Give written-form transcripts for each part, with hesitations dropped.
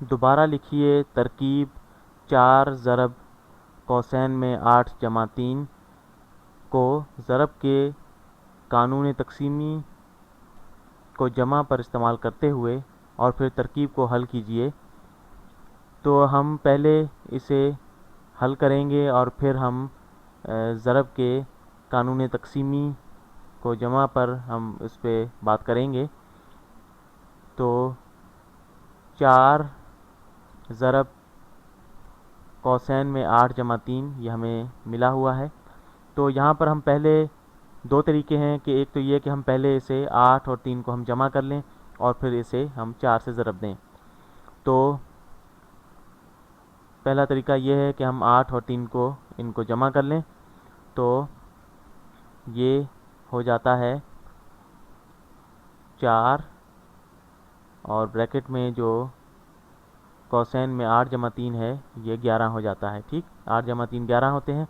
دوبارہ لکھیے ترکیب 4 ضرب قوسین میں 8 جمع 3 کو ضرب کے قانون تقسیمی کو جمع پر استعمال کرتے ہوئے اور پھر ترکیب کو حل کیجیے۔ تو ہم پہلے اسے حل کریں گے اور پھر ہم ضرب کے قانون تقسیمی کو جمع پر ہم اس پہ بات کریں گے۔ تو 4 ضرب قوسین میں 8 جمع 3 یہ ہمیں ملا ہوا ہے۔ تو یہاں پر ہم پہلے دو طریقے ہیں کہ ایک تو یہ کہ ہم پہلے اسے 8 اور 3 کو ہم جمع کر لیں اور پھر اسے ہم 4 سے ضرب دیں۔ تو پہلا طریقہ یہ ہے کہ ہم 8 اور 3 کو ان کو جمع کر لیں، تو یہ ہو جاتا ہے 4 اور بریکٹ میں جو قوسین میں 8 جمع 3 ہے یہ 11 ہو جاتا ہے۔ ٹھیک، 8 جمع 3 11 ہوتے ہیں۔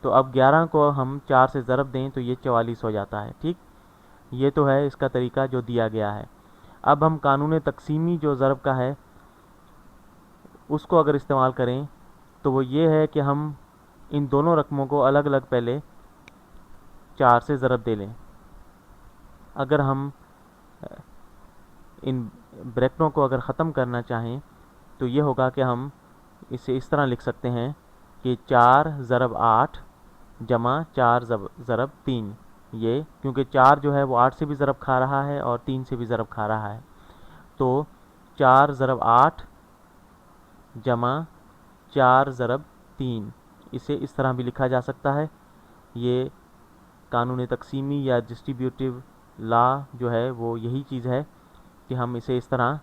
تو اب 11 کو ہم 4 سے ضرب دیں تو یہ 44 ہو جاتا ہے۔ ٹھیک، یہ تو ہے اس کا طریقہ جو دیا گیا ہے۔ اب ہم قانون تقسیمی جو ضرب کا ہے اس کو اگر استعمال کریں تو وہ یہ ہے کہ ہم ان دونوں رقموں کو الگ الگ پہلے 4 سے ضرب دے لیں۔ اگر ہم ان بریکٹوں کو اگر ختم کرنا چاہیں تو یہ ہوگا کہ ہم اسے اس طرح لکھ سکتے ہیں کہ 4 ضرب 8 جمع 4 ضرب 3، یہ کیونکہ 4 جو ہے وہ 8 سے بھی ضرب کھا رہا ہے اور 3 سے بھی ضرب کھا رہا ہے، تو 4 ضرب 8 جمع 4 ضرب 3، اسے اس طرح بھی لکھا جا سکتا ہے۔ یہ قانون تقسیمی یا ڈسٹریبیوٹیو لا جو ہے وہ یہی چیز ہے کہ ہم اسے اس طرح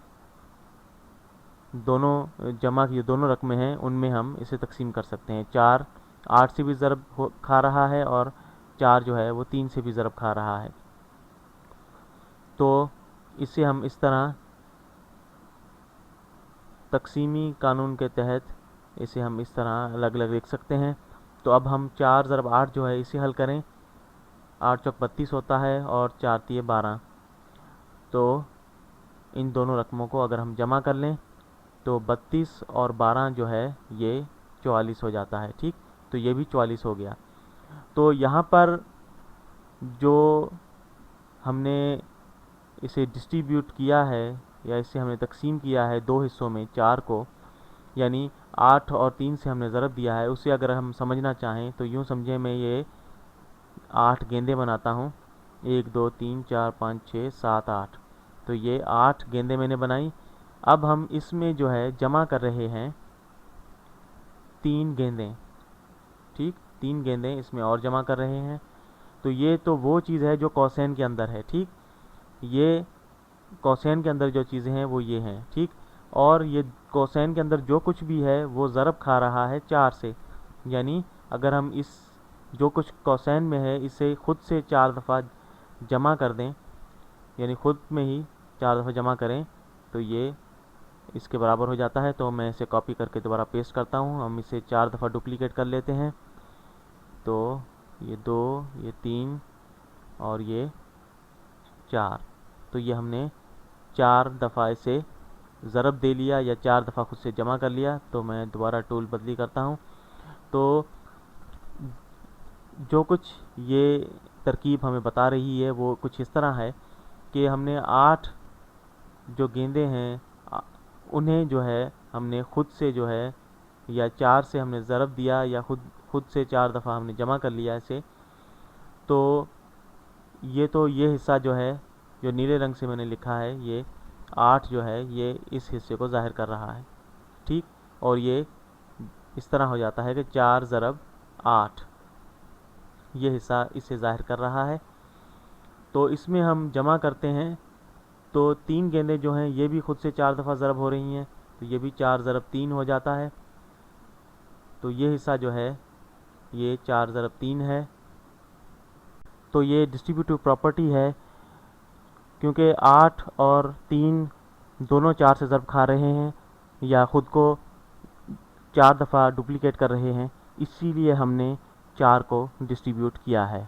دونوں جمع کی جو دونوں رقمیں ہیں ان میں ہم اسے تقسیم کر سکتے ہیں۔ 4 8 سے بھی ضرب کھا رہا ہے اور 4 جو ہے وہ 3 سے بھی ضرب کھا رہا ہے، تو اسے ہم اس طرح تقسیمی قانون کے تحت اسے ہم اس طرح الگ الگ لکھ سکتے ہیں۔ تو اب ہم 4 ضرب 8 جو ہے اسے حل کریں، 8 چوک 32 ہوتا ہے اور 4 تیے 12، تو ان دونوں رقموں کو اگر ہم جمع کر لیں تو 32 اور 12 جو ہے یہ 44 ہو جاتا ہے۔ ٹھیک، تو یہ بھی 44 ہو گیا۔ تو یہاں پر جو ہم نے اسے ڈسٹریبیوٹ کیا ہے یا اسے ہم نے تقسیم کیا ہے دو حصوں میں 4 کو، یعنی 8 اور 3 سے ہم نے ضرب دیا ہے، اسے اگر ہم سمجھنا چاہیں تو یوں سمجھیں میں یہ 8 گیندیں بناتا ہوں، 1 2 3 4 5 6 7 8، تو یہ 8 گیندیں میں نے بنائی۔ اب ہم اس میں جو ہے جمع کر رہے ہیں 3 گیندیں، ٹھیک، 3 گیندیں اس میں اور جمع کر رہے ہیں۔ تو یہ تو وہ چیز ہے جو قوسین کے اندر ہے، ٹھیک، یہ قوسین کے اندر جو چیزیں ہیں وہ یہ ہیں، ٹھیک، اور یہ قوسین کے اندر جو کچھ بھی ہے وہ ضرب کھا رہا ہے 4 سے، یعنی اگر ہم اس جو کچھ قوسین میں ہے اسے خود سے 4 دفعہ جمع کر دیں، یعنی خود میں ہی 4 دفعہ جمع کریں تو یہ اس کے برابر ہو جاتا ہے۔ تو میں اسے کاپی کر کے دوبارہ پیسٹ کرتا ہوں، ہم اسے 4 دفعہ ڈپلیکیٹ کر لیتے ہیں، تو یہ 2 یہ 3 اور یہ 4، تو یہ ہم نے 4 دفعہ اسے ضرب دے لیا یا 4 دفعہ خود سے جمع کر لیا۔ تو میں دوبارہ ٹول بدلی کرتا ہوں، تو جو کچھ یہ ترکیب ہمیں بتا رہی ہے وہ کچھ اس طرح ہے کہ ہم نے 8 جو گیندیں ہیں انہیں جو ہے ہم نے خود سے جو ہے یا 4 سے ہم نے ضرب دیا یا خود سے 4 دفعہ ہم نے جمع کر لیا اسے، تو یہ حصہ جو ہے جو نیلے رنگ سے میں نے لکھا ہے یہ 8 جو ہے یہ اس حصے کو ظاہر کر رہا ہے، ٹھیک، اور یہ اس طرح ہو جاتا ہے کہ 4 ضرب 8 یہ حصہ اسے ظاہر کر رہا ہے۔ تو اس میں ہم جمع کرتے ہیں تو 3 گیندیں جو ہیں یہ بھی خود سے 4 دفعہ ضرب ہو رہی ہیں، تو یہ بھی 4 ضرب 3 ہو جاتا ہے، تو یہ حصہ جو ہے یہ 4 ضرب 3 ہے۔ تو یہ ڈسٹریبیوٹیو پراپرٹی ہے، کیونکہ 8 اور 3 دونوں 4 سے ضرب کھا رہے ہیں یا خود کو 4 دفعہ ڈپلیکیٹ کر رہے ہیں، اسی لیے ہم نے 4 کو ڈسٹریبیوٹ کیا ہے۔